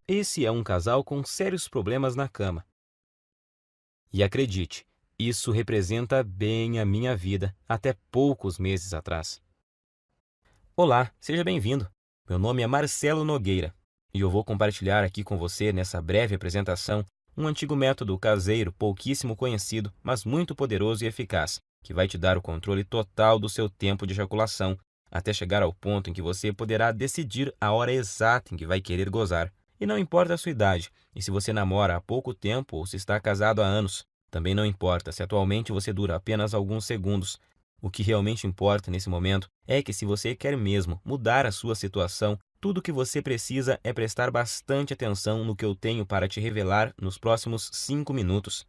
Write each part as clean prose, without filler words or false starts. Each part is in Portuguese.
Esse é um casal com sérios problemas na cama. E acredite, isso representa bem a minha vida até poucos meses atrás. Olá, seja bem-vindo. Meu nome é Marcelo Nogueira e eu vou compartilhar aqui com você, nessa breve apresentação, um antigo método caseiro pouquíssimo conhecido, mas muito poderoso e eficaz, que vai te dar o controle total do seu tempo de ejaculação, até chegar ao ponto em que você poderá decidir a hora exata em que vai querer gozar. E não importa a sua idade, e se você namora há pouco tempo ou se está casado há anos. Também não importa se atualmente você dura apenas alguns segundos. O que realmente importa nesse momento é que, se você quer mesmo mudar a sua situação, tudo o que você precisa é prestar bastante atenção no que eu tenho para te revelar nos próximos 5 minutos.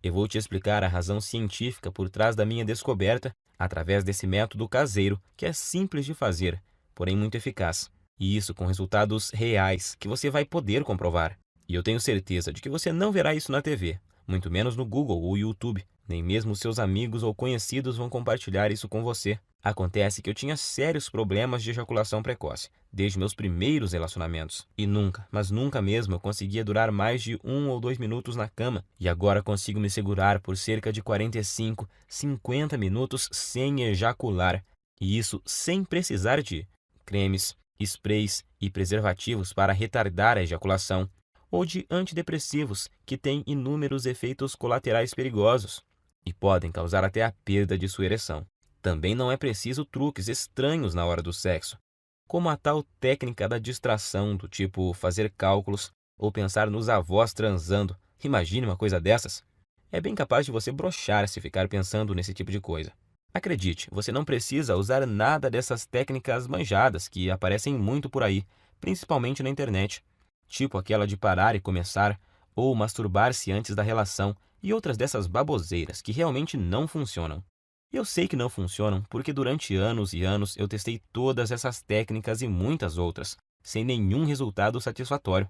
Eu vou te explicar a razão científica por trás da minha descoberta através desse método caseiro que é simples de fazer, porém muito eficaz. E isso com resultados reais que você vai poder comprovar. E eu tenho certeza de que você não verá isso na TV, muito menos no Google ou YouTube. Nem mesmo seus amigos ou conhecidos vão compartilhar isso com você. Acontece que eu tinha sérios problemas de ejaculação precoce, desde meus primeiros relacionamentos. E nunca, mas nunca mesmo eu conseguia durar mais de 1 ou 2 minutos na cama. E agora consigo me segurar por cerca de 45, 50 minutos sem ejacular. E isso sem precisar de cremes, sprays e preservativos para retardar a ejaculação, ou de antidepressivos que têm inúmeros efeitos colaterais perigosos e podem causar até a perda de sua ereção. Também não é preciso truques estranhos na hora do sexo, como a tal técnica da distração, do tipo fazer cálculos ou pensar nos avós transando. Imagine uma coisa dessas. É bem capaz de você broxar se ficar pensando nesse tipo de coisa. Acredite, você não precisa usar nada dessas técnicas manjadas que aparecem muito por aí, principalmente na internet, tipo aquela de parar e começar, ou masturbar-se antes da relação, e outras dessas baboseiras que realmente não funcionam. Eu sei que não funcionam porque durante anos e anos eu testei todas essas técnicas e muitas outras, sem nenhum resultado satisfatório.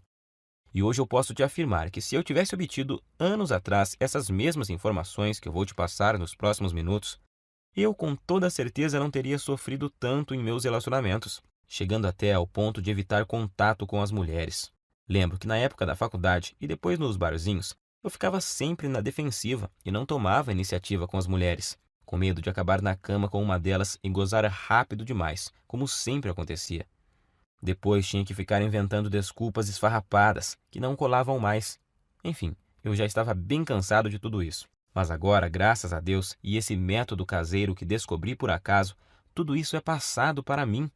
E hoje eu posso te afirmar que, se eu tivesse obtido anos atrás essas mesmas informações que eu vou te passar nos próximos minutos, eu com toda certeza não teria sofrido tanto em meus relacionamentos, chegando até ao ponto de evitar contato com as mulheres. Lembro que na época da faculdade e depois nos barzinhos, eu ficava sempre na defensiva e não tomava iniciativa com as mulheres, com medo de acabar na cama com uma delas e gozar rápido demais, como sempre acontecia. Depois tinha que ficar inventando desculpas esfarrapadas que não colavam mais. Enfim, eu já estava bem cansado de tudo isso. Mas agora, graças a Deus e esse método caseiro que descobri por acaso, tudo isso é passado para mim.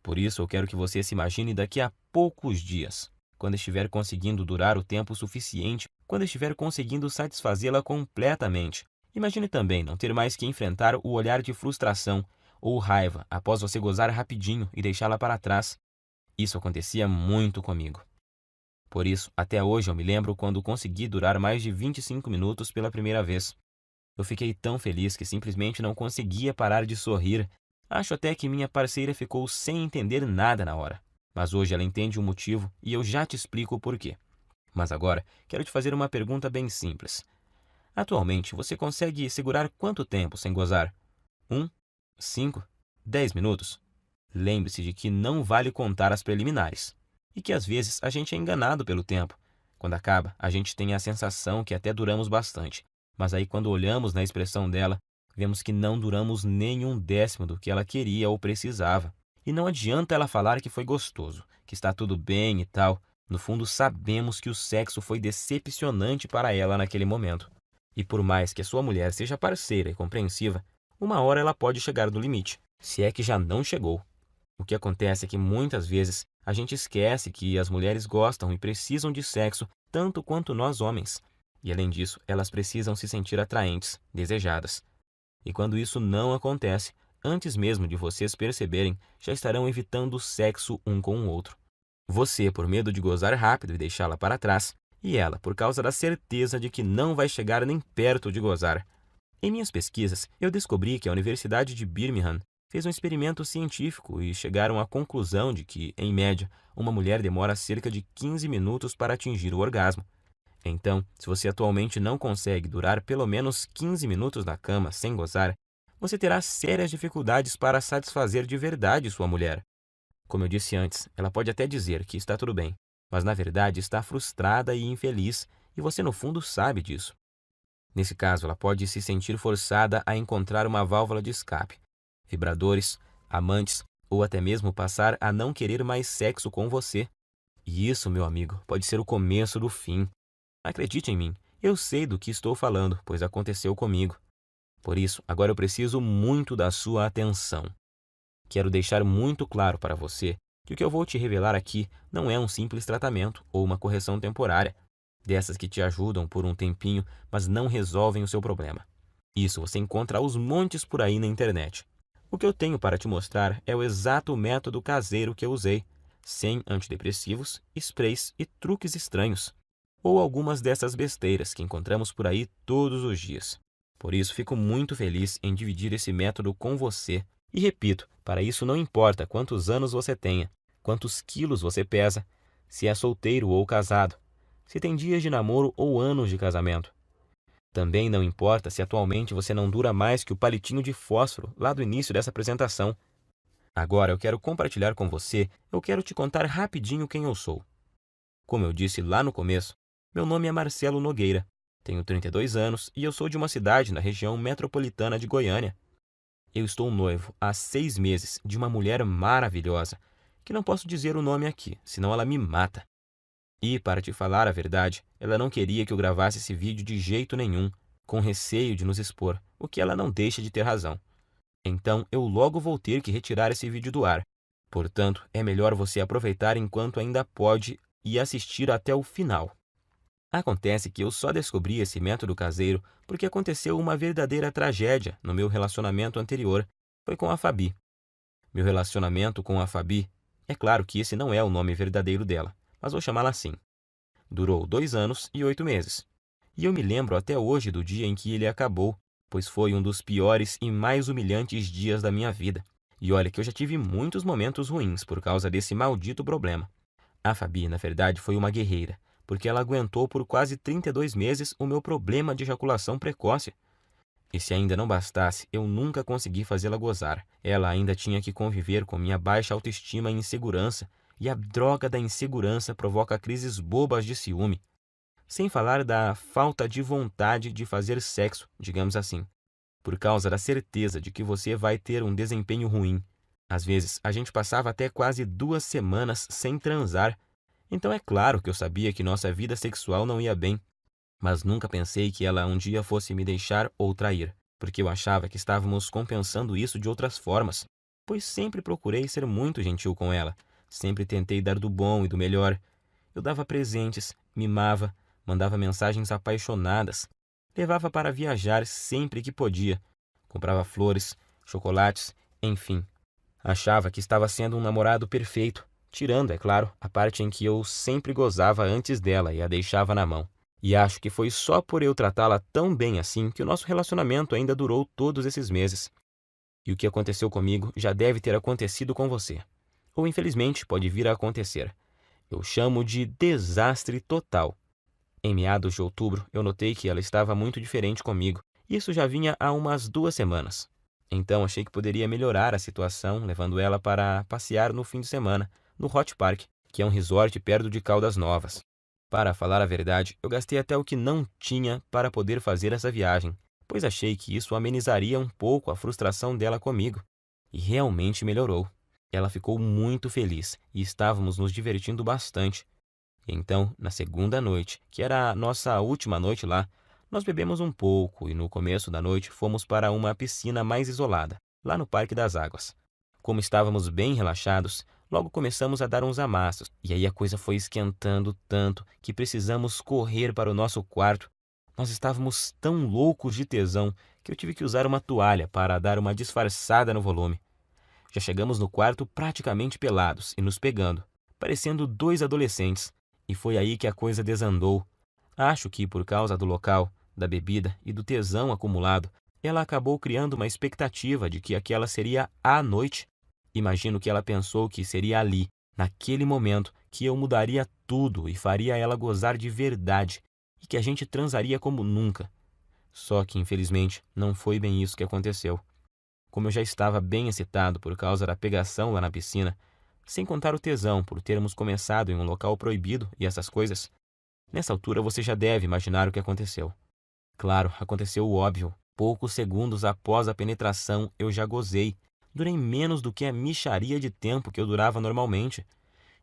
Por isso eu quero que você se imagine daqui a poucos dias, quando estiver conseguindo durar o tempo suficiente, quando estiver conseguindo satisfazê-la completamente. Imagine também não ter mais que enfrentar o olhar de frustração ou raiva após você gozar rapidinho e deixá-la para trás. Isso acontecia muito comigo. Por isso, até hoje eu me lembro quando consegui durar mais de 25 minutos pela primeira vez. Eu fiquei tão feliz que simplesmente não conseguia parar de sorrir. Acho até que minha parceira ficou sem entender nada na hora. Mas hoje ela entende o motivo e eu já te explico o porquê. Mas agora, quero te fazer uma pergunta bem simples. Atualmente, você consegue segurar quanto tempo sem gozar? 1, 5, 10 minutos? Lembre-se de que não vale contar as preliminares. E que às vezes a gente é enganado pelo tempo. Quando acaba, a gente tem a sensação que até duramos bastante. Mas aí, quando olhamos na expressão dela, vemos que não duramos nem um décimo do que ela queria ou precisava. E não adianta ela falar que foi gostoso, que está tudo bem e tal. No fundo, sabemos que o sexo foi decepcionante para ela naquele momento. E por mais que a sua mulher seja parceira e compreensiva, uma hora ela pode chegar no limite, se é que já não chegou. O que acontece é que muitas vezes a gente esquece que as mulheres gostam e precisam de sexo tanto quanto nós homens. E além disso, elas precisam se sentir atraentes, desejadas. E quando isso não acontece, antes mesmo de vocês perceberem, já estarão evitando o sexo um com o outro. Você por medo de gozar rápido e deixá-la para trás, e ela por causa da certeza de que não vai chegar nem perto de gozar. Em minhas pesquisas, eu descobri que a Universidade de Birmingham fez um experimento científico e chegaram à conclusão de que, em média, uma mulher demora cerca de 15 minutos para atingir o orgasmo. Então, se você atualmente não consegue durar pelo menos 15 minutos na cama sem gozar, você terá sérias dificuldades para satisfazer de verdade sua mulher. Como eu disse antes, ela pode até dizer que está tudo bem, mas na verdade está frustrada e infeliz, e você no fundo sabe disso. Nesse caso, ela pode se sentir forçada a encontrar uma válvula de escape, vibradores, amantes ou até mesmo passar a não querer mais sexo com você. E isso, meu amigo, pode ser o começo do fim. Acredite em mim, eu sei do que estou falando, pois aconteceu comigo. Por isso, agora eu preciso muito da sua atenção. Quero deixar muito claro para você que o que eu vou te revelar aqui não é um simples tratamento ou uma correção temporária, dessas que te ajudam por um tempinho, mas não resolvem o seu problema. Isso você encontra aos montes por aí na internet. O que eu tenho para te mostrar é o exato método caseiro que eu usei, sem antidepressivos, sprays e truques estranhos, ou algumas dessas besteiras que encontramos por aí todos os dias. Por isso, fico muito feliz em dividir esse método com você. E repito, para isso não importa quantos anos você tenha, quantos quilos você pesa, se é solteiro ou casado, se tem dias de namoro ou anos de casamento. Também não importa se atualmente você não dura mais que o palitinho de fósforo lá do início dessa apresentação. Agora eu quero compartilhar com você, eu quero te contar rapidinho quem eu sou. Como eu disse lá no começo, meu nome é Marcelo Nogueira, tenho 32 anos e eu sou de uma cidade na região metropolitana de Goiânia. Eu estou noivo há 6 meses de uma mulher maravilhosa, que não posso dizer o nome aqui, senão ela me mata. E, para te falar a verdade, ela não queria que eu gravasse esse vídeo de jeito nenhum, com receio de nos expor, o que ela não deixa de ter razão. Então, eu logo vou ter que retirar esse vídeo do ar. Portanto, é melhor você aproveitar enquanto ainda pode e assistir até o final. Acontece que eu só descobri esse método caseiro porque aconteceu uma verdadeira tragédia no meu relacionamento anterior. Foi com a Fabi. Meu relacionamento com a Fabi, é claro que esse não é o nome verdadeiro dela, mas vou chamá-la assim. Durou 2 anos e 8 meses. E eu me lembro até hoje do dia em que ele acabou, pois foi um dos piores e mais humilhantes dias da minha vida. E olha que eu já tive muitos momentos ruins por causa desse maldito problema. A Fabi, na verdade, foi uma guerreira, porque ela aguentou por quase 32 meses o meu problema de ejaculação precoce. E se ainda não bastasse, eu nunca consegui fazê-la gozar. Ela ainda tinha que conviver com minha baixa autoestima e insegurança, e a droga da insegurança provoca crises bobas de ciúme. Sem falar da falta de vontade de fazer sexo, digamos assim, por causa da certeza de que você vai ter um desempenho ruim. Às vezes, a gente passava até quase 2 semanas sem transar. Então é claro que eu sabia que nossa vida sexual não ia bem, mas nunca pensei que ela um dia fosse me deixar ou trair, porque eu achava que estávamos compensando isso de outras formas, pois sempre procurei ser muito gentil com ela, sempre tentei dar do bom e do melhor. Eu dava presentes, mimava, mandava mensagens apaixonadas, levava para viajar sempre que podia, comprava flores, chocolates, enfim. Achava que estava sendo um namorado perfeito, tirando, é claro, a parte em que eu sempre gozava antes dela e a deixava na mão. E acho que foi só por eu tratá-la tão bem assim que o nosso relacionamento ainda durou todos esses meses. E o que aconteceu comigo já deve ter acontecido com você. Ou infelizmente pode vir a acontecer. Eu chamo de desastre total. Em meados de outubro, eu notei que ela estava muito diferente comigo. Isso já vinha há umas 2 semanas. Então achei que poderia melhorar a situação, levando ela para passear no fim de semana, no Hot Park, que é um resort perto de Caldas Novas. Para falar a verdade, eu gastei até o que não tinha para poder fazer essa viagem, pois achei que isso amenizaria um pouco a frustração dela comigo. E realmente melhorou. Ela ficou muito feliz e estávamos nos divertindo bastante. Então, na segunda noite, que era a nossa última noite lá, nós bebemos um pouco e no começo da noite fomos para uma piscina mais isolada, lá no Parque das Águas. Como estávamos bem relaxados, logo começamos a dar uns amassos, e aí a coisa foi esquentando tanto que precisamos correr para o nosso quarto. Nós estávamos tão loucos de tesão que eu tive que usar uma toalha para dar uma disfarçada no volume. Já chegamos no quarto praticamente pelados e nos pegando, parecendo 2 adolescentes, e foi aí que a coisa desandou. Acho que por causa do local, da bebida e do tesão acumulado, ela acabou criando uma expectativa de que aquela seria a noite. Imagino que ela pensou que seria ali, naquele momento, que eu mudaria tudo e faria ela gozar de verdade, e que a gente transaria como nunca. Só que, infelizmente, não foi bem isso que aconteceu. Como eu já estava bem excitado por causa da pegação lá na piscina, sem contar o tesão por termos começado em um local proibido e essas coisas. Nessa altura você já deve imaginar o que aconteceu. Claro, aconteceu o óbvio. Poucos segundos após a penetração, eu já gozei. Durei menos do que a mixaria de tempo que eu durava normalmente.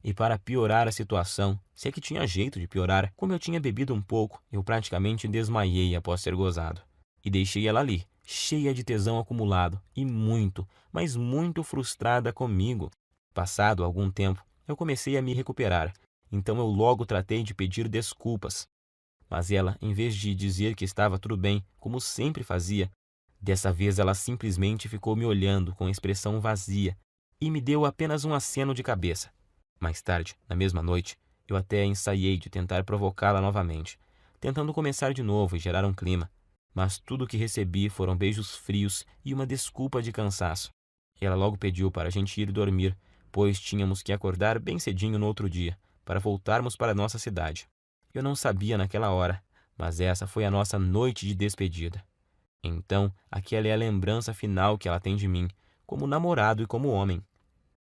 E para piorar a situação, se é que tinha jeito de piorar, como eu tinha bebido um pouco, eu praticamente desmaiei após ser gozado. E deixei ela ali, cheia de tesão acumulado e muito, mas muito frustrada comigo. Passado algum tempo, eu comecei a me recuperar, então eu logo tratei de pedir desculpas. Mas ela, em vez de dizer que estava tudo bem, como sempre fazia, dessa vez ela simplesmente ficou me olhando com expressão vazia e me deu apenas um aceno de cabeça. Mais tarde, na mesma noite, eu até ensaiei de tentar provocá-la novamente, tentando começar de novo e gerar um clima. Mas tudo o que recebi foram beijos frios e uma desculpa de cansaço. Ela logo pediu para a gente ir dormir, pois tínhamos que acordar bem cedinho no outro dia, para voltarmos para nossa cidade. Eu não sabia naquela hora, mas essa foi a nossa noite de despedida. Então, aquela é a lembrança final que ela tem de mim, como namorado e como homem.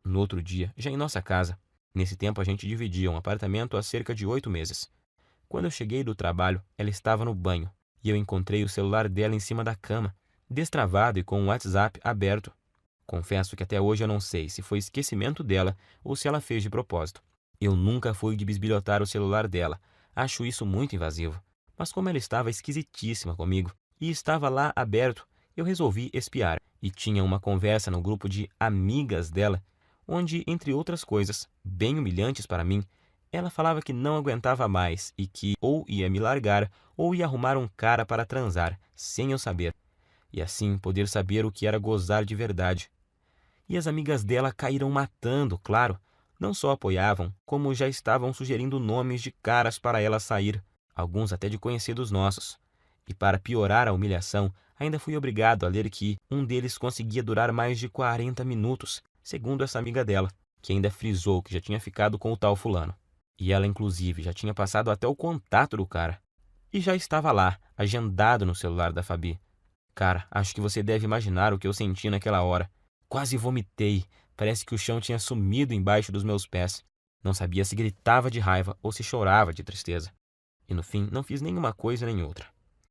No outro dia, já em nossa casa, nesse tempo a gente dividia um apartamento há cerca de 8 meses. Quando eu cheguei do trabalho, ela estava no banho, e eu encontrei o celular dela em cima da cama, destravado e com o WhatsApp aberto. Confesso que até hoje eu não sei se foi esquecimento dela ou se ela fez de propósito. Eu nunca fui de bisbilhotar o celular dela, acho isso muito invasivo. Mas como ela estava esquisitíssima comigo e estava lá aberto, eu resolvi espiar. E tinha uma conversa no grupo de amigas dela, onde, entre outras coisas, bem humilhantes para mim, ela falava que não aguentava mais e que ou ia me largar ou ia arrumar um cara para transar, sem eu saber. E assim poder saber o que era gozar de verdade. E as amigas dela caíram matando, claro. Não só apoiavam, como já estavam sugerindo nomes de caras para ela sair, alguns até de conhecidos nossos. E para piorar a humilhação, ainda fui obrigado a ler que um deles conseguia durar mais de 40 minutos, segundo essa amiga dela, que ainda frisou que já tinha ficado com o tal fulano. E ela, inclusive, já tinha passado até o contato do cara. E já estava lá, agendado no celular da Fabi. Cara, acho que você deve imaginar o que eu senti naquela hora. Quase vomitei. Parece que o chão tinha sumido embaixo dos meus pés. Não sabia se gritava de raiva ou se chorava de tristeza. E no fim, não fiz nenhuma coisa nem outra.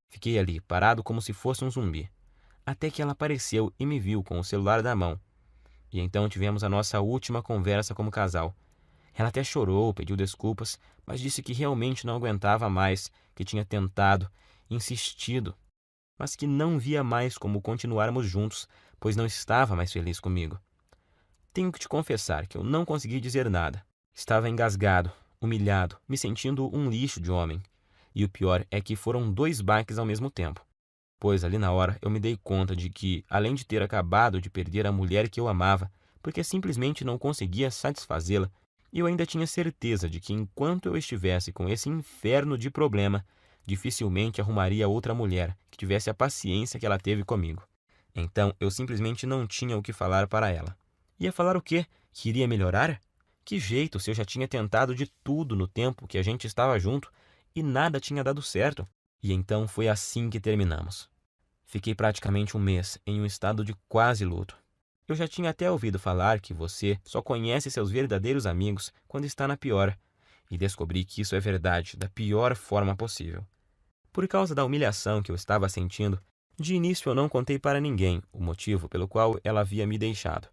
Fiquei ali, parado como se fosse um zumbi. Até que ela apareceu e me viu com o celular na mão. E então tivemos a nossa última conversa como casal. Ela até chorou, pediu desculpas, mas disse que realmente não aguentava mais, que tinha tentado, insistido, mas que não via mais como continuarmos juntos, pois não estava mais feliz comigo. Tenho que te confessar que eu não consegui dizer nada. Estava engasgado, humilhado, me sentindo um lixo de homem. E o pior é que foram 2 baques ao mesmo tempo. Pois ali na hora eu me dei conta de que, além de ter acabado de perder a mulher que eu amava, porque simplesmente não conseguia satisfazê-la, eu ainda tinha certeza de que enquanto eu estivesse com esse inferno de problema, dificilmente arrumaria outra mulher que tivesse a paciência que ela teve comigo. Então eu simplesmente não tinha o que falar para ela. Ia falar o quê? Que iria melhorar? Que jeito se eu já tinha tentado de tudo no tempo que a gente estava junto e nada tinha dado certo? E então foi assim que terminamos. Fiquei praticamente um mês em um estado de quase luto. Eu já tinha até ouvido falar que você só conhece seus verdadeiros amigos quando está na pior, e descobri que isso é verdade da pior forma possível. Por causa da humilhação que eu estava sentindo, de início eu não contei para ninguém o motivo pelo qual ela havia me deixado.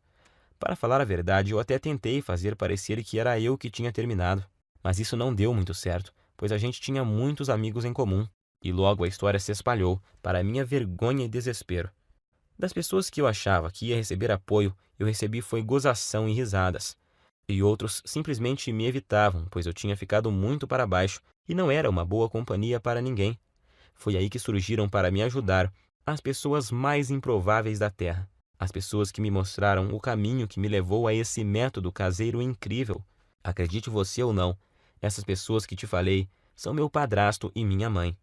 Para falar a verdade, eu até tentei fazer parecer que era eu que tinha terminado, mas isso não deu muito certo, pois a gente tinha muitos amigos em comum, e logo a história se espalhou, para minha vergonha e desespero. Das pessoas que eu achava que ia receber apoio, eu recebi foi gozação e risadas. E outros simplesmente me evitavam, pois eu tinha ficado muito para baixo e não era uma boa companhia para ninguém. Foi aí que surgiram para me ajudar as pessoas mais improváveis da Terra. As pessoas que me mostraram o caminho que me levou a esse método caseiro incrível. Acredite você ou não, essas pessoas que te falei são meu padrasto e minha mãe.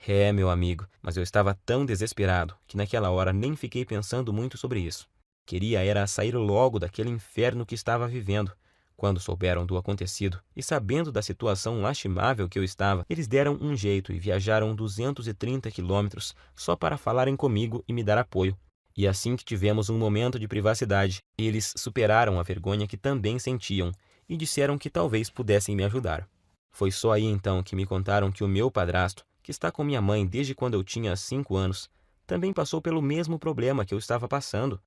É, meu amigo, mas eu estava tão desesperado que naquela hora nem fiquei pensando muito sobre isso. Queria era sair logo daquele inferno que estava vivendo. Quando souberam do acontecido e sabendo da situação lastimável que eu estava, eles deram um jeito e viajaram 230 quilômetros só para falarem comigo e me dar apoio. E assim que tivemos um momento de privacidade, eles superaram a vergonha que também sentiam e disseram que talvez pudessem me ajudar. Foi só aí então que me contaram que o meu padrasto, que está com minha mãe desde quando eu tinha 5 anos, também passou pelo mesmo problema que eu estava passando.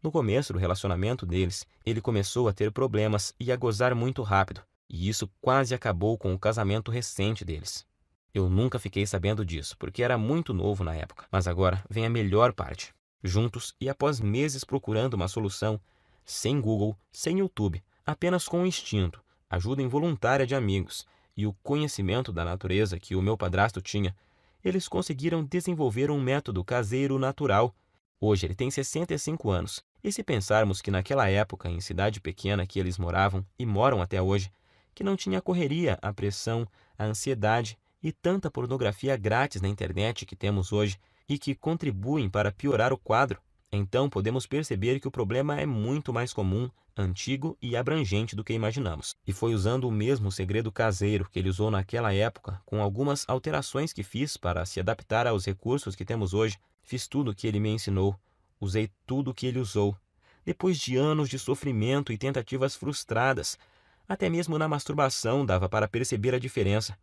No começo do relacionamento deles, ele começou a ter problemas e a gozar muito rápido, e isso quase acabou com o casamento recente deles. Eu nunca fiquei sabendo disso, porque era muito novo na época, mas agora vem a melhor parte. Juntos e após meses procurando uma solução, sem Google, sem YouTube, apenas com o instinto, ajuda involuntária de amigos e o conhecimento da natureza que o meu padrasto tinha, eles conseguiram desenvolver um método caseiro natural. Hoje ele tem 65 anos, e se pensarmos que naquela época, em cidade pequena que eles moravam e moram até hoje, que não tinha a correria, a pressão, a ansiedade e tanta pornografia grátis na internet que temos hoje e que contribuem para piorar o quadro, então podemos perceber que o problema é muito mais comum, antigo e abrangente do que imaginamos. E foi usando o mesmo segredo caseiro que ele usou naquela época, com algumas alterações que fiz para se adaptar aos recursos que temos hoje. Fiz tudo o que ele me ensinou, usei tudo o que ele usou. Depois de anos de sofrimento e tentativas frustradas, até mesmo na masturbação dava para perceber a diferença.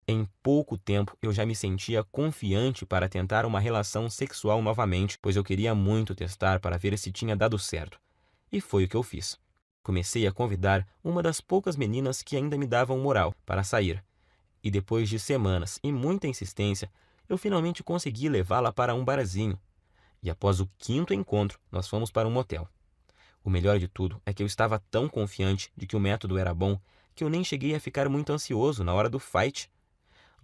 Em pouco tempo eu já me sentia confiante para tentar uma relação sexual novamente, pois eu queria muito testar para ver se tinha dado certo. E foi o que eu fiz. Comecei a convidar uma das poucas meninas que ainda me davam moral para sair. E depois de semanas e muita insistência, eu finalmente consegui levá-la para um barzinho. E após o 5º encontro, nós fomos para um motel. O melhor de tudo é que eu estava tão confiante de que o método era bom que eu nem cheguei a ficar muito ansioso na hora do fight.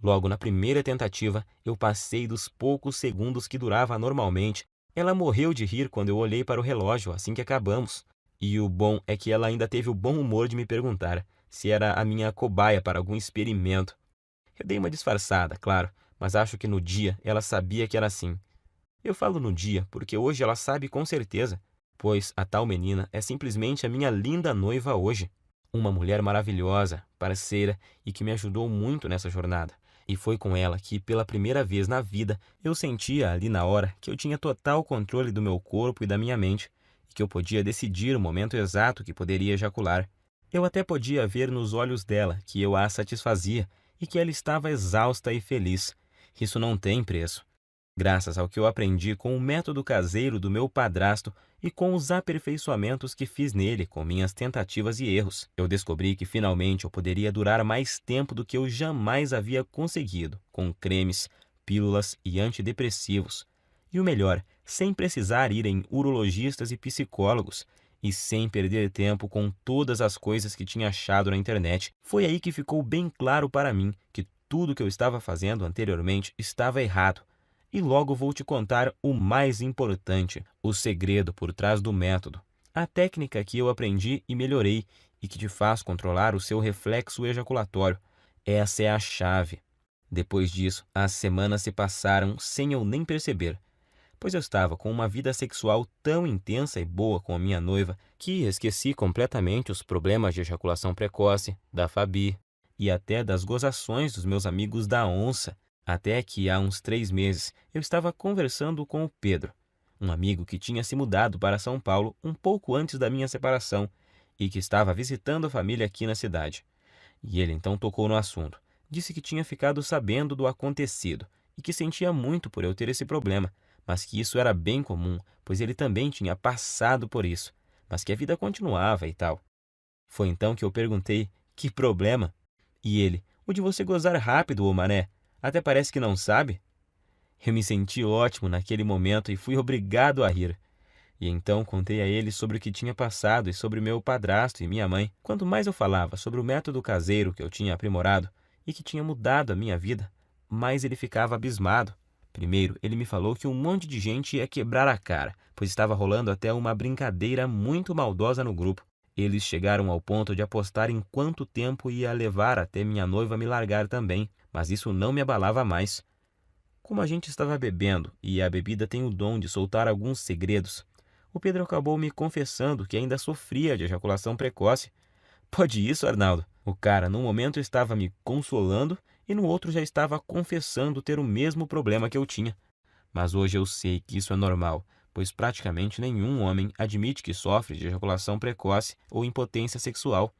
Logo na primeira tentativa, eu passei dos poucos segundos que durava normalmente. Ela morreu de rir quando eu olhei para o relógio assim que acabamos. E o bom é que ela ainda teve o bom humor de me perguntar se era a minha cobaia para algum experimento. Eu dei uma disfarçada, claro, mas acho que no dia ela sabia que era assim. Eu falo no dia porque hoje ela sabe com certeza, pois a tal menina é simplesmente a minha linda noiva hoje. Uma mulher maravilhosa, parceira e que me ajudou muito nessa jornada. E foi com ela que, pela primeira vez na vida, eu sentia ali na hora que eu tinha total controle do meu corpo e da minha mente, e que eu podia decidir o momento exato que poderia ejacular. Eu até podia ver nos olhos dela que eu a satisfazia e que ela estava exausta e feliz. Isso não tem preço. Graças ao que eu aprendi com o método caseiro do meu padrasto e com os aperfeiçoamentos que fiz nele com minhas tentativas e erros, eu descobri que finalmente eu poderia durar mais tempo do que eu jamais havia conseguido, com cremes, pílulas e antidepressivos. E o melhor, sem precisar ir em urologistas e psicólogos, e sem perder tempo com todas as coisas que tinha achado na internet. Foi aí que ficou bem claro para mim que tudo que eu estava fazendo anteriormente estava errado. E logo vou te contar o mais importante, o segredo por trás do método. A técnica que eu aprendi e melhorei e que te faz controlar o seu reflexo ejaculatório. Essa é a chave. Depois disso, as semanas se passaram sem eu nem perceber, pois eu estava com uma vida sexual tão intensa e boa com a minha noiva que esqueci completamente os problemas de ejaculação precoce, da Fabi e até das gozações dos meus amigos da onça. Até que há uns 3 meses eu estava conversando com o Pedro, um amigo que tinha se mudado para São Paulo um pouco antes da minha separação e que estava visitando a família aqui na cidade. E ele então tocou no assunto. Disse que tinha ficado sabendo do acontecido e que sentia muito por eu ter esse problema, mas que isso era bem comum, pois ele também tinha passado por isso, mas que a vida continuava e tal. Foi então que eu perguntei: que problema? E ele: o de você gozar rápido, ô mané. Até parece que não sabe. Eu me senti ótimo naquele momento e fui obrigado a rir. E então contei a ele sobre o que tinha passado e sobre meu padrasto e minha mãe. Quanto mais eu falava sobre o método caseiro que eu tinha aprimorado e que tinha mudado a minha vida, mais ele ficava abismado. Primeiro, ele me falou que um monte de gente ia quebrar a cara, pois estava rolando até uma brincadeira muito maldosa no grupo. Eles chegaram ao ponto de apostar em quanto tempo ia levar até minha noiva me largar também, mas isso não me abalava mais. Como a gente estava bebendo, e a bebida tem o dom de soltar alguns segredos, o Pedro acabou me confessando que ainda sofria de ejaculação precoce. Pode isso, Arnaldo? O cara, num momento estava me consolando e no outro já estava confessando ter o mesmo problema que eu tinha. Mas hoje eu sei que isso é normal, pois praticamente nenhum homem admite que sofre de ejaculação precoce ou impotência sexual.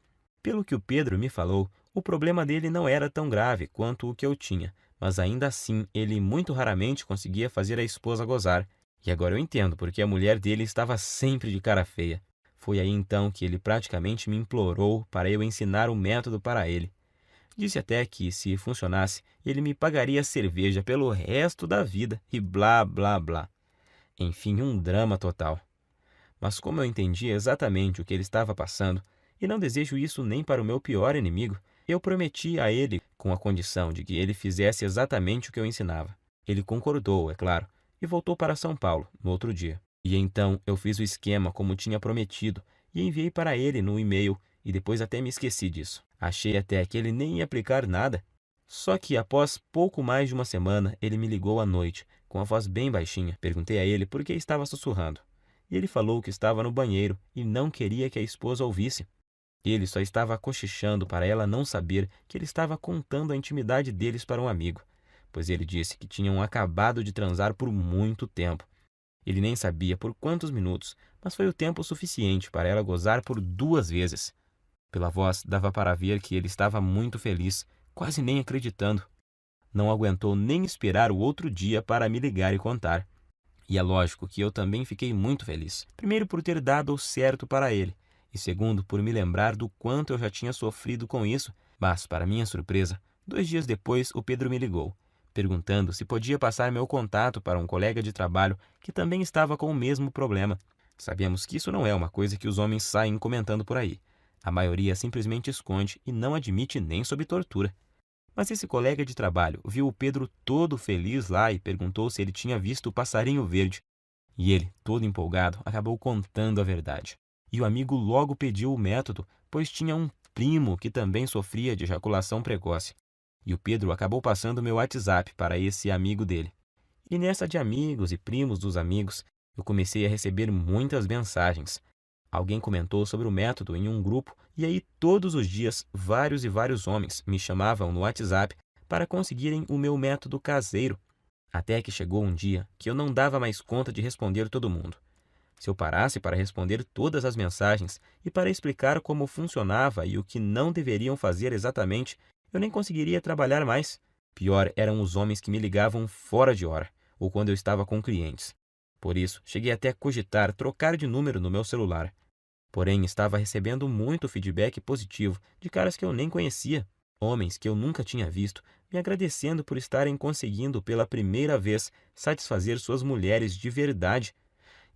Pelo que o Pedro me falou, o problema dele não era tão grave quanto o que eu tinha, mas ainda assim ele muito raramente conseguia fazer a esposa gozar. E agora eu entendo porque a mulher dele estava sempre de cara feia. Foi aí então que ele praticamente me implorou para eu ensinar o método para ele. Disse até que, se funcionasse, ele me pagaria cerveja pelo resto da vida e blá blá blá. Enfim, um drama total. Mas como eu entendi exatamente o que ele estava passando, e não desejo isso nem para o meu pior inimigo, eu prometi a ele com a condição de que ele fizesse exatamente o que eu ensinava. Ele concordou, é claro, e voltou para São Paulo no outro dia. E então eu fiz o esquema como tinha prometido e enviei para ele no e-mail e depois até me esqueci disso. Achei até que ele nem ia aplicar nada. Só que após pouco mais de uma semana, ele me ligou à noite, com a voz bem baixinha. Perguntei a ele por que estava sussurrando. E ele falou que estava no banheiro e não queria que a esposa ouvisse. Ele só estava cochichando para ela não saber que ele estava contando a intimidade deles para um amigo, pois ele disse que tinham acabado de transar por muito tempo. Ele nem sabia por quantos minutos, mas foi o tempo suficiente para ela gozar por 2 vezes. Pela voz, dava para ver que ele estava muito feliz, quase nem acreditando. Não aguentou nem esperar o outro dia para me ligar e contar. E é lógico que eu também fiquei muito feliz. Primeiro por ter dado o certo para ele, e segundo por me lembrar do quanto eu já tinha sofrido com isso. Mas, para minha surpresa, 2 dias depois o Pedro me ligou, perguntando se podia passar meu contato para um colega de trabalho que também estava com o mesmo problema. Sabemos que isso não é uma coisa que os homens saem comentando por aí. A maioria simplesmente esconde e não admite nem sob tortura. Mas esse colega de trabalho viu o Pedro todo feliz lá e perguntou se ele tinha visto o passarinho verde. E ele, todo empolgado, acabou contando a verdade. E o amigo logo pediu o método, pois tinha um primo que também sofria de ejaculação precoce. E o Pedro acabou passando meu WhatsApp para esse amigo dele. E nessa de amigos e primos dos amigos, eu comecei a receber muitas mensagens. Alguém comentou sobre o método em um grupo e aí todos os dias vários e vários homens me chamavam no WhatsApp para conseguirem o meu método caseiro. Até que chegou um dia que eu não dava mais conta de responder todo mundo. Se eu parasse para responder todas as mensagens e para explicar como funcionava e o que não deveriam fazer exatamente, eu nem conseguiria trabalhar mais. Pior eram os homens que me ligavam fora de hora, ou quando eu estava com clientes. Por isso, cheguei até a cogitar trocar de número no meu celular. Porém, estava recebendo muito feedback positivo de caras que eu nem conhecia, homens que eu nunca tinha visto, me agradecendo por estarem conseguindo pela primeira vez satisfazer suas mulheres de verdade.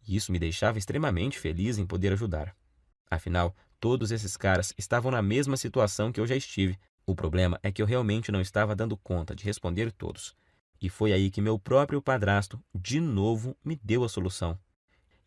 E isso me deixava extremamente feliz em poder ajudar. Afinal, todos esses caras estavam na mesma situação que eu já estive. O problema é que eu realmente não estava dando conta de responder todos. E foi aí que meu próprio padrasto, de novo, me deu a solução.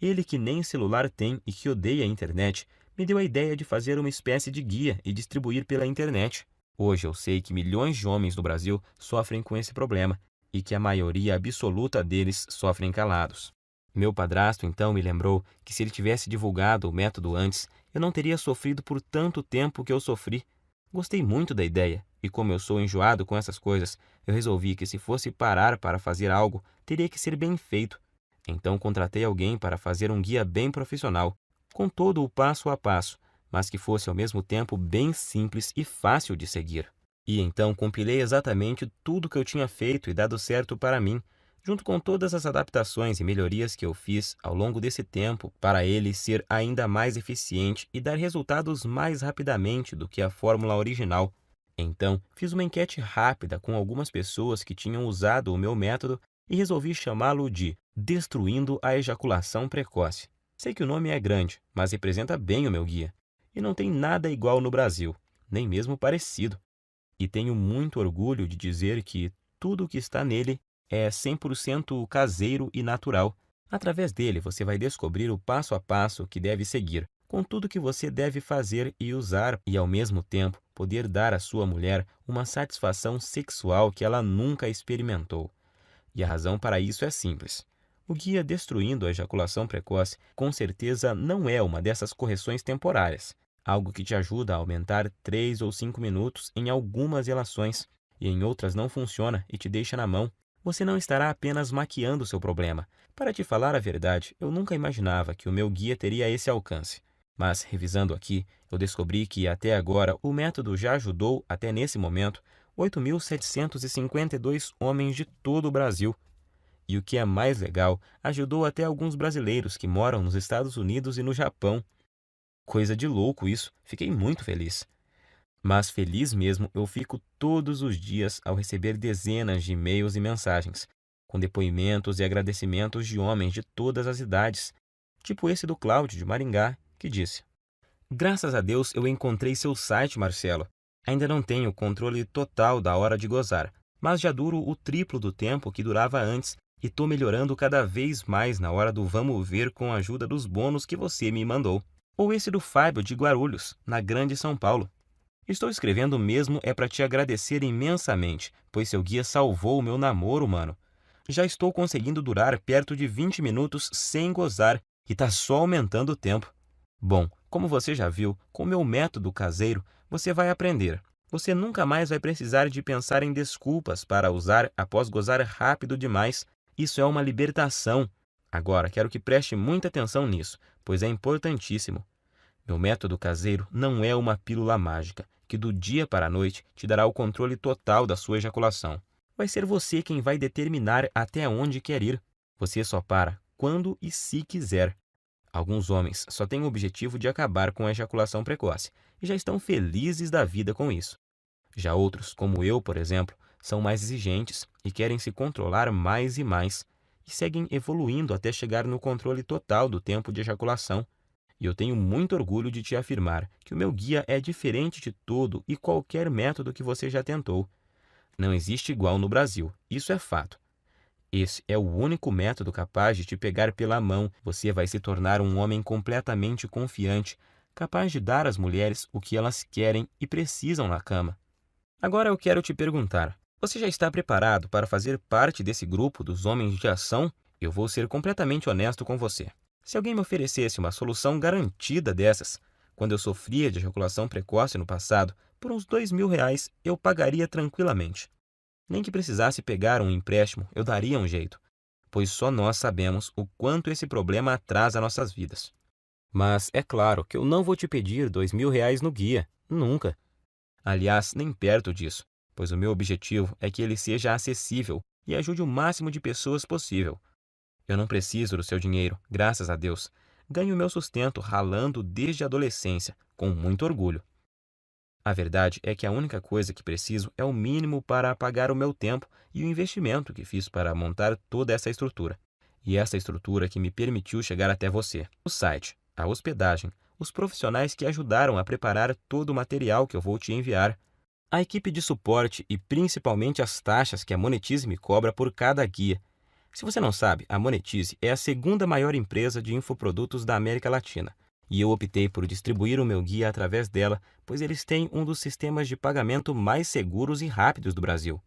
Ele, que nem celular tem e que odeia a internet, me deu a ideia de fazer uma espécie de guia e distribuir pela internet. Hoje eu sei que milhões de homens no Brasil sofrem com esse problema e que a maioria absoluta deles sofrem calados. Meu padrasto então me lembrou que se ele tivesse divulgado o método antes, eu não teria sofrido por tanto tempo que eu sofri. Gostei muito da ideia, e como eu sou enjoado com essas coisas, eu resolvi que se fosse parar para fazer algo, teria que ser bem feito. Então contratei alguém para fazer um guia bem profissional, com todo o passo a passo, mas que fosse ao mesmo tempo bem simples e fácil de seguir. E então compilei exatamente tudo que eu tinha feito e dado certo para mim, junto com todas as adaptações e melhorias que eu fiz ao longo desse tempo para ele ser ainda mais eficiente e dar resultados mais rapidamente do que a fórmula original. Então, fiz uma enquete rápida com algumas pessoas que tinham usado o meu método e resolvi chamá-lo de Destruindo a Ejaculação Precoce. Sei que o nome é grande, mas representa bem o meu guia. E não tem nada igual no Brasil, nem mesmo parecido. E tenho muito orgulho de dizer que tudo o que está nele é 100% caseiro e natural. Através dele, você vai descobrir o passo a passo que deve seguir, com tudo que você deve fazer e usar, e ao mesmo tempo poder dar à sua mulher uma satisfação sexual que ela nunca experimentou. E a razão para isso é simples. O guia Destruindo a Ejaculação Precoce com certeza não é uma dessas correções temporárias, algo que te ajuda a aumentar 3 ou 5 minutos em algumas relações, e em outras não funciona e te deixa na mão. Você não estará apenas maquiando seu problema. Para te falar a verdade, eu nunca imaginava que o meu guia teria esse alcance. Mas, revisando aqui, eu descobri que até agora o método já ajudou, até nesse momento, 8.752 homens de todo o Brasil. E o que é mais legal, ajudou até alguns brasileiros que moram nos Estados Unidos e no Japão. Coisa de louco isso, fiquei muito feliz. Mas feliz mesmo eu fico todos os dias ao receber dezenas de e-mails e mensagens, com depoimentos e agradecimentos de homens de todas as idades, tipo esse do Cláudio de Maringá, que disse: Graças a Deus eu encontrei seu site, Marcelo. Ainda não tenho controle total da hora de gozar, mas já duro o triplo do tempo que durava antes e tô melhorando cada vez mais na hora do vamos ver com a ajuda dos bônus que você me mandou. Ou esse do Fábio de Guarulhos, na Grande São Paulo. Estou escrevendo mesmo é para te agradecer imensamente, pois seu guia salvou o meu namoro, mano. Já estou conseguindo durar perto de 20 minutos sem gozar e tá só aumentando o tempo. Bom, como você já viu, com o meu método caseiro, você vai aprender. Você nunca mais vai precisar de pensar em desculpas para usar após gozar rápido demais. Isso é uma libertação. Agora, quero que preste muita atenção nisso, pois é importantíssimo. Meu método caseiro não é uma pílula mágica, que do dia para a noite te dará o controle total da sua ejaculação. Vai ser você quem vai determinar até onde quer ir. Você só para quando e se quiser. Alguns homens só têm o objetivo de acabar com a ejaculação precoce e já estão felizes da vida com isso. Já outros, como eu, por exemplo, são mais exigentes e querem se controlar mais e mais, e seguem evoluindo até chegar no controle total do tempo de ejaculação. E eu tenho muito orgulho de te afirmar que o meu guia é diferente de todo e qualquer método que você já tentou. Não existe igual no Brasil, isso é fato. Esse é o único método capaz de te pegar pela mão. Você vai se tornar um homem completamente confiante, capaz de dar às mulheres o que elas querem e precisam na cama. Agora eu quero te perguntar, você já está preparado para fazer parte desse grupo dos homens de ação? Eu vou ser completamente honesto com você. Se alguém me oferecesse uma solução garantida dessas, quando eu sofria de ejaculação precoce no passado, por uns R$ 2.000 eu pagaria tranquilamente. Nem que precisasse pegar um empréstimo, eu daria um jeito, pois só nós sabemos o quanto esse problema atrasa nossas vidas. Mas é claro que eu não vou te pedir R$ 2.000 no guia, nunca. Aliás, nem perto disso, pois o meu objetivo é que ele seja acessível e ajude o máximo de pessoas possível. Eu não preciso do seu dinheiro, graças a Deus. Ganho meu sustento ralando desde a adolescência, com muito orgulho. A verdade é que a única coisa que preciso é o mínimo para pagar o meu tempo e o investimento que fiz para montar toda essa estrutura. E essa estrutura que me permitiu chegar até você. O site, a hospedagem, os profissionais que ajudaram a preparar todo o material que eu vou te enviar, a equipe de suporte e principalmente as taxas que a Monetize me cobra por cada guia. Se você não sabe, a Monetize é a segunda maior empresa de infoprodutos da América Latina. E eu optei por distribuir o meu guia através dela, pois eles têm um dos sistemas de pagamento mais seguros e rápidos do Brasil.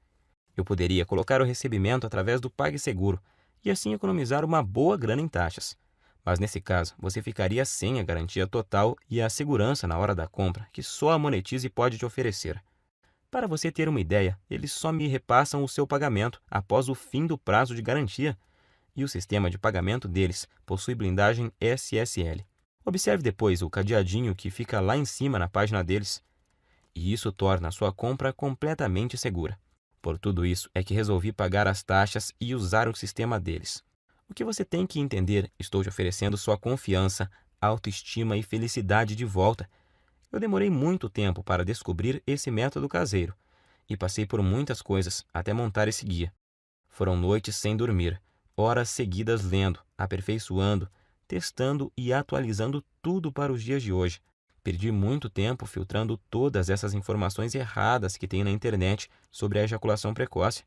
Eu poderia colocar o recebimento através do PagSeguro e assim economizar uma boa grana em taxas. Mas nesse caso, você ficaria sem a garantia total e a segurança na hora da compra que só a Monetize pode te oferecer. Para você ter uma ideia, eles só me repassam o seu pagamento após o fim do prazo de garantia, e o sistema de pagamento deles possui blindagem SSL. Observe depois o cadeadinho que fica lá em cima na página deles, e isso torna a sua compra completamente segura. Por tudo isso é que resolvi pagar as taxas e usar o sistema deles. O que você tem que entender, estou te oferecendo sua confiança, autoestima e felicidade de volta. Eu demorei muito tempo para descobrir esse método caseiro e passei por muitas coisas até montar esse guia. Foram noites sem dormir, horas seguidas lendo, aperfeiçoando, testando e atualizando tudo para os dias de hoje. Perdi muito tempo filtrando todas essas informações erradas que tem na internet sobre a ejaculação precoce.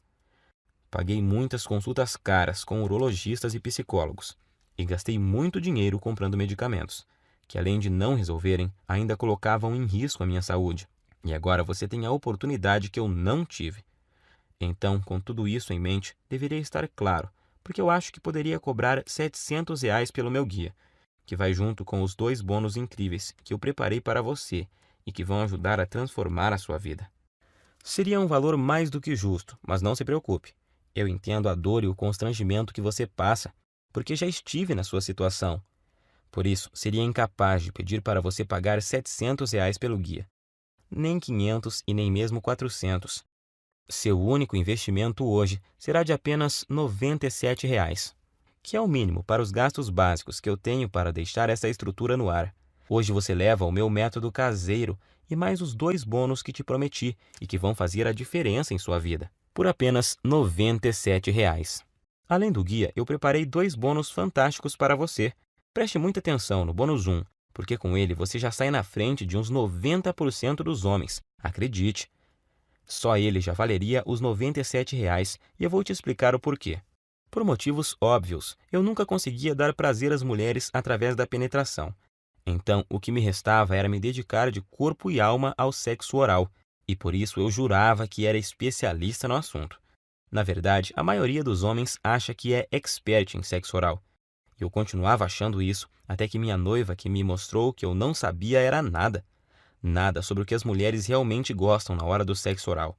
Paguei muitas consultas caras com urologistas e psicólogos e gastei muito dinheiro comprando medicamentos, que além de não resolverem, ainda colocavam em risco a minha saúde. E agora você tem a oportunidade que eu não tive. Então, com tudo isso em mente, deveria estar claro, porque eu acho que poderia cobrar R$ 700 pelo meu guia, que vai junto com os 2 bônus incríveis que eu preparei para você e que vão ajudar a transformar a sua vida. Seria um valor mais do que justo, mas não se preocupe. Eu entendo a dor e o constrangimento que você passa, porque já estive na sua situação. Por isso, seria incapaz de pedir para você pagar R$ 700 pelo guia. Nem 500 e nem mesmo 400. Seu único investimento hoje será de apenas R$ 97, que é o mínimo para os gastos básicos que eu tenho para deixar essa estrutura no ar. Hoje você leva o meu método caseiro e mais os 2 bônus que te prometi e que vão fazer a diferença em sua vida, por apenas R$ 97. Além do guia, eu preparei 2 bônus fantásticos para você. Preste muita atenção no bônus 1, porque com ele você já sai na frente de uns 90% dos homens. Acredite. Só ele já valeria os R$ 97 e eu vou te explicar o porquê. Por motivos óbvios, eu nunca conseguia dar prazer às mulheres através da penetração. Então, o que me restava era me dedicar de corpo e alma ao sexo oral, e por isso eu jurava que era especialista no assunto. Na verdade, a maioria dos homens acha que é expert em sexo oral. Eu continuava achando isso até que minha noiva que me mostrou que eu não sabia era nada. Nada sobre o que as mulheres realmente gostam na hora do sexo oral.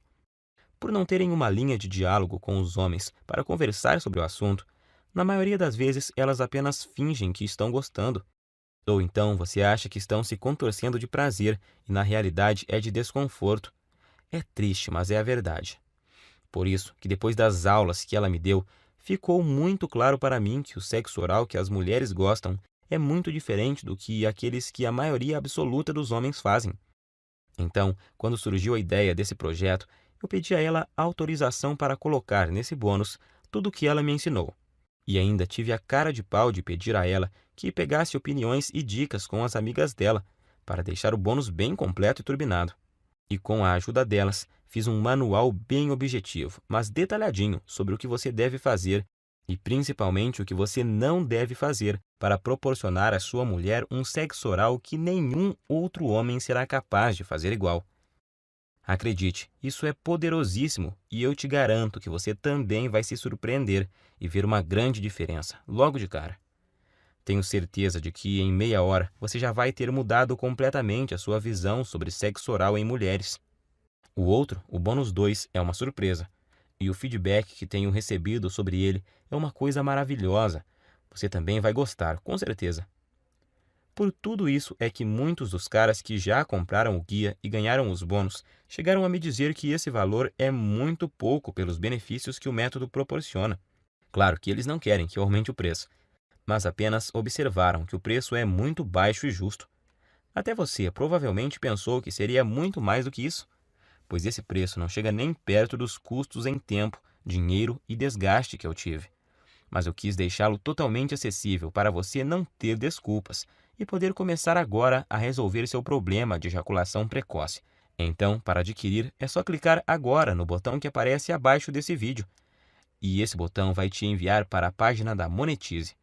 Por não terem uma linha de diálogo com os homens para conversar sobre o assunto, na maioria das vezes elas apenas fingem que estão gostando. Ou então você acha que estão se contorcendo de prazer e na realidade é de desconforto. É triste, mas é a verdade. Por isso que depois das aulas que ela me deu, ficou muito claro para mim que o sexo oral que as mulheres gostam é muito diferente do que aqueles que a maioria absoluta dos homens fazem. Então, quando surgiu a ideia desse projeto, eu pedi a ela autorização para colocar nesse bônus tudo o que ela me ensinou. E ainda tive a cara de pau de pedir a ela que pegasse opiniões e dicas com as amigas dela, para deixar o bônus bem completo e turbinado. E com a ajuda delas, fiz um manual bem objetivo, mas detalhadinho sobre o que você deve fazer e principalmente o que você não deve fazer para proporcionar à sua mulher um sexo oral que nenhum outro homem será capaz de fazer igual. Acredite, isso é poderosíssimo e eu te garanto que você também vai se surpreender e ver uma grande diferença, logo de cara. Tenho certeza de que em meia hora você já vai ter mudado completamente a sua visão sobre sexo oral em mulheres. O outro, o bônus 2, é uma surpresa. E o feedback que tenho recebido sobre ele é uma coisa maravilhosa. Você também vai gostar, com certeza. Por tudo isso é que muitos dos caras que já compraram o guia e ganharam os bônus chegaram a me dizer que esse valor é muito pouco pelos benefícios que o método proporciona. Claro que eles não querem que eu aumente o preço, mas apenas observaram que o preço é muito baixo e justo. Até você provavelmente pensou que seria muito mais do que isso, pois esse preço não chega nem perto dos custos em tempo, dinheiro e desgaste que eu tive. Mas eu quis deixá-lo totalmente acessível para você não ter desculpas e poder começar agora a resolver seu problema de ejaculação precoce. Então, para adquirir, é só clicar agora no botão que aparece abaixo desse vídeo. E esse botão vai te enviar para a página da Monetize.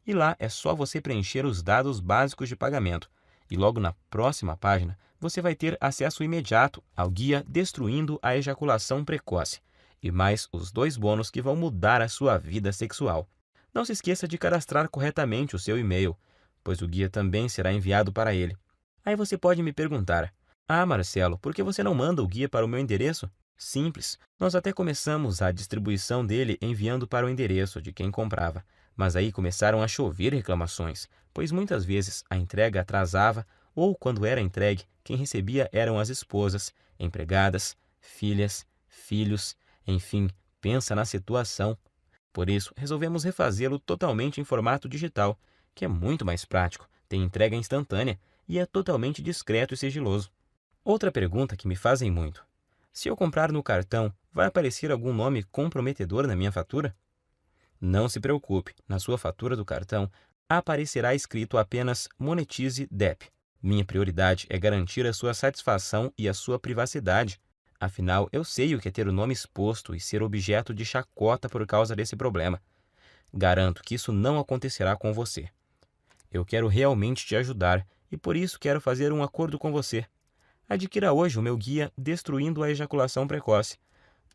E lá é só você preencher os dados básicos de pagamento. E logo na próxima página, você vai ter acesso imediato ao guia Destruindo a Ejaculação Precoce e mais os 2 bônus que vão mudar a sua vida sexual. Não se esqueça de cadastrar corretamente o seu e-mail, pois o guia também será enviado para ele. Aí você pode me perguntar: "Ah, Marcelo, por que você não manda o guia para o meu endereço?" Simples, nós até começamos a distribuição dele enviando para o endereço de quem comprava, mas aí começaram a chover reclamações, pois muitas vezes a entrega atrasava ou, quando era entregue, quem recebia eram as esposas, empregadas, filhas, filhos, enfim, pensa na situação. Por isso, resolvemos refazê-lo totalmente em formato digital, que é muito mais prático, tem entrega instantânea e é totalmente discreto e sigiloso. Outra pergunta que me fazem muito: se eu comprar no cartão, vai aparecer algum nome comprometedor na minha fatura? Não se preocupe, na sua fatura do cartão aparecerá escrito apenas Monetize DEP. Minha prioridade é garantir a sua satisfação e a sua privacidade. Afinal, eu sei o que é ter o nome exposto e ser objeto de chacota por causa desse problema. Garanto que isso não acontecerá com você. Eu quero realmente te ajudar e por isso quero fazer um acordo com você. Adquira hoje o meu guia Destruindo a Ejaculação Precoce.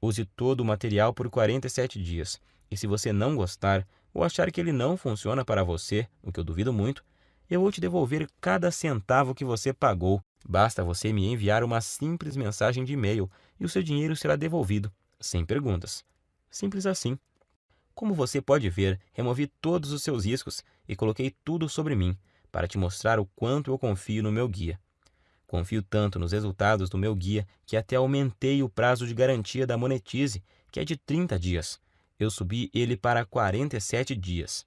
Use todo o material por 47 dias. E se você não gostar ou achar que ele não funciona para você, o que eu duvido muito, eu vou te devolver cada centavo que você pagou. Basta você me enviar uma simples mensagem de e-mail e o seu dinheiro será devolvido, sem perguntas. Simples assim. Como você pode ver, removi todos os seus riscos e coloquei tudo sobre mim, para te mostrar o quanto eu confio no meu guia. Confio tanto nos resultados do meu guia que até aumentei o prazo de garantia da Monetize, que é de 30 dias. Eu subi ele para 47 dias.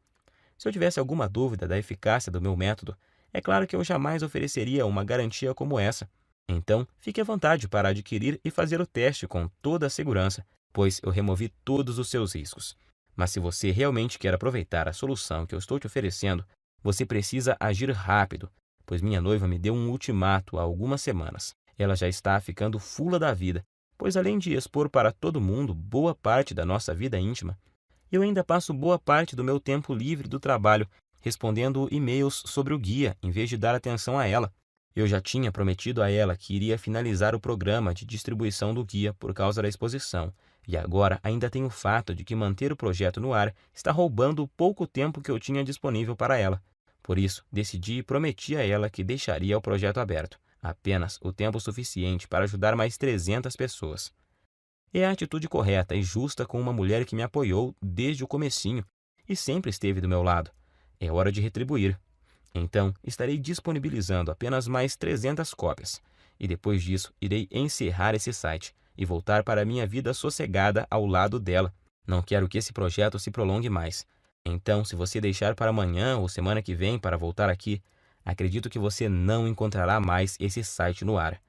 Se eu tivesse alguma dúvida da eficácia do meu método, é claro que eu jamais ofereceria uma garantia como essa. Então, fique à vontade para adquirir e fazer o teste com toda a segurança, pois eu removi todos os seus riscos. Mas se você realmente quer aproveitar a solução que eu estou te oferecendo, você precisa agir rápido, pois minha noiva me deu um ultimato há algumas semanas. Ela já está ficando fula da vida, pois além de expor para todo mundo boa parte da nossa vida íntima, eu ainda passo boa parte do meu tempo livre do trabalho respondendo e-mails sobre o guia em vez de dar atenção a ela. Eu já tinha prometido a ela que iria finalizar o programa de distribuição do guia por causa da exposição, e agora ainda tem o fato de que manter o projeto no ar está roubando o pouco tempo que eu tinha disponível para ela. Por isso, decidi e prometi a ela que deixaria o projeto aberto, apenas o tempo suficiente para ajudar mais 300 pessoas. É a atitude correta e justa com uma mulher que me apoiou desde o comecinho e sempre esteve do meu lado. É hora de retribuir. Então, estarei disponibilizando apenas mais 300 cópias. E depois disso, irei encerrar esse site e voltar para a minha vida sossegada ao lado dela. Não quero que esse projeto se prolongue mais. Então, se você deixar para amanhã ou semana que vem para voltar aqui, acredito que você não encontrará mais esse site no ar.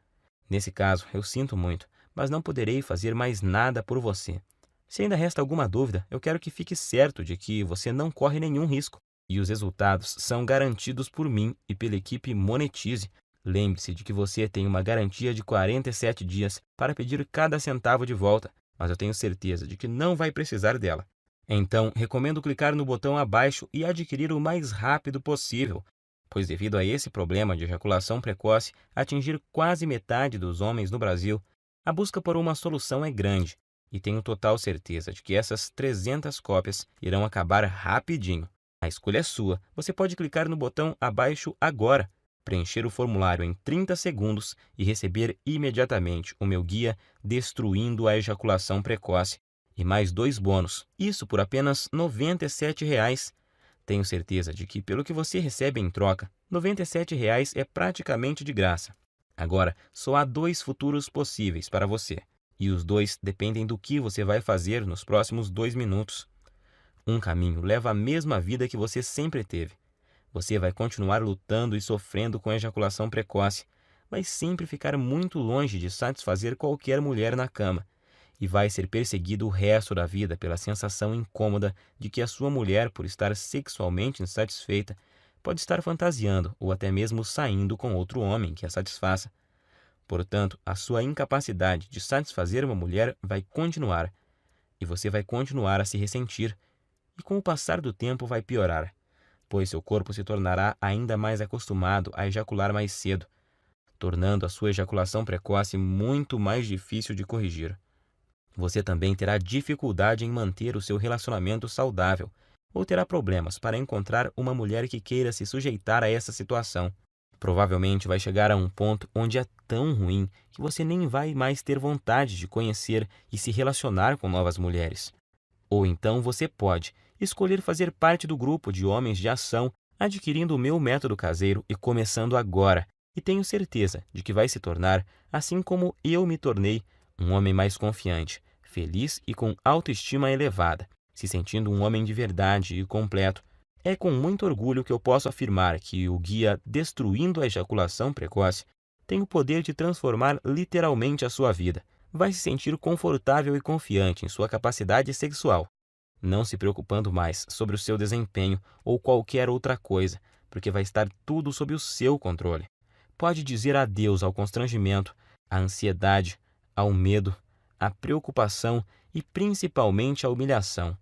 Nesse caso, eu sinto muito, mas não poderei fazer mais nada por você. Se ainda resta alguma dúvida, eu quero que fique certo de que você não corre nenhum risco e os resultados são garantidos por mim e pela equipe Monetize. Lembre-se de que você tem uma garantia de 47 dias para pedir cada centavo de volta, mas eu tenho certeza de que não vai precisar dela. Então, recomendo clicar no botão abaixo e adquirir o mais rápido possível, pois devido a esse problema de ejaculação precoce atingir quase metade dos homens no Brasil, a busca por uma solução é grande e tenho total certeza de que essas 300 cópias irão acabar rapidinho. A escolha é sua. Você pode clicar no botão abaixo agora, preencher o formulário em 30 segundos e receber imediatamente o meu guia Destruindo a Ejaculação Precoce e mais 2 bônus. Isso por apenas R$ 97. Tenho certeza de que, pelo que você recebe em troca, R$ 97 é praticamente de graça. Agora, só há 2 futuros possíveis para você, e os 2 dependem do que você vai fazer nos próximos 2 minutos. Um caminho leva à mesma vida que você sempre teve. Você vai continuar lutando e sofrendo com ejaculação precoce, vai sempre ficar muito longe de satisfazer qualquer mulher na cama, e vai ser perseguido o resto da vida pela sensação incômoda de que a sua mulher, por estar sexualmente insatisfeita, pode estar fantasiando ou até mesmo saindo com outro homem que a satisfaça. Portanto, a sua incapacidade de satisfazer uma mulher vai continuar, e você vai continuar a se ressentir, e com o passar do tempo vai piorar, pois seu corpo se tornará ainda mais acostumado a ejacular mais cedo, tornando a sua ejaculação precoce muito mais difícil de corrigir. Você também terá dificuldade em manter o seu relacionamento saudável ou terá problemas para encontrar uma mulher que queira se sujeitar a essa situação. Provavelmente vai chegar a um ponto onde é tão ruim que você nem vai mais ter vontade de conhecer e se relacionar com novas mulheres. Ou então você pode escolher fazer parte do grupo de homens de ação adquirindo o meu método caseiro e começando agora. E tenho certeza de que vai se tornar, assim como eu me tornei, um homem mais confiante, feliz e com autoestima elevada, se sentindo um homem de verdade e completo. É com muito orgulho que eu posso afirmar que o guia Destruindo a Ejaculação Precoce tem o poder de transformar literalmente a sua vida. Vai se sentir confortável e confiante em sua capacidade sexual, não se preocupando mais sobre o seu desempenho ou qualquer outra coisa, porque vai estar tudo sob o seu controle. Pode dizer adeus ao constrangimento, à ansiedade, ao medo, à preocupação e principalmente à humilhação.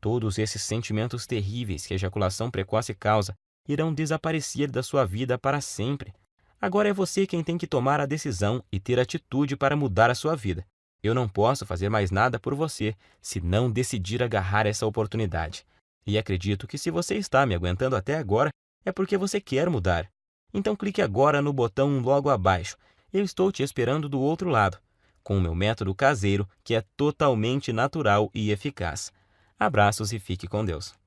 Todos esses sentimentos terríveis que a ejaculação precoce causa irão desaparecer da sua vida para sempre. Agora é você quem tem que tomar a decisão e ter atitude para mudar a sua vida. Eu não posso fazer mais nada por você se não decidir agarrar essa oportunidade. E acredito que se você está me aguentando até agora, é porque você quer mudar. Então clique agora no botão logo abaixo. Eu estou te esperando do outro lado. com o meu método caseiro, que é totalmente natural e eficaz. Abraços e fique com Deus.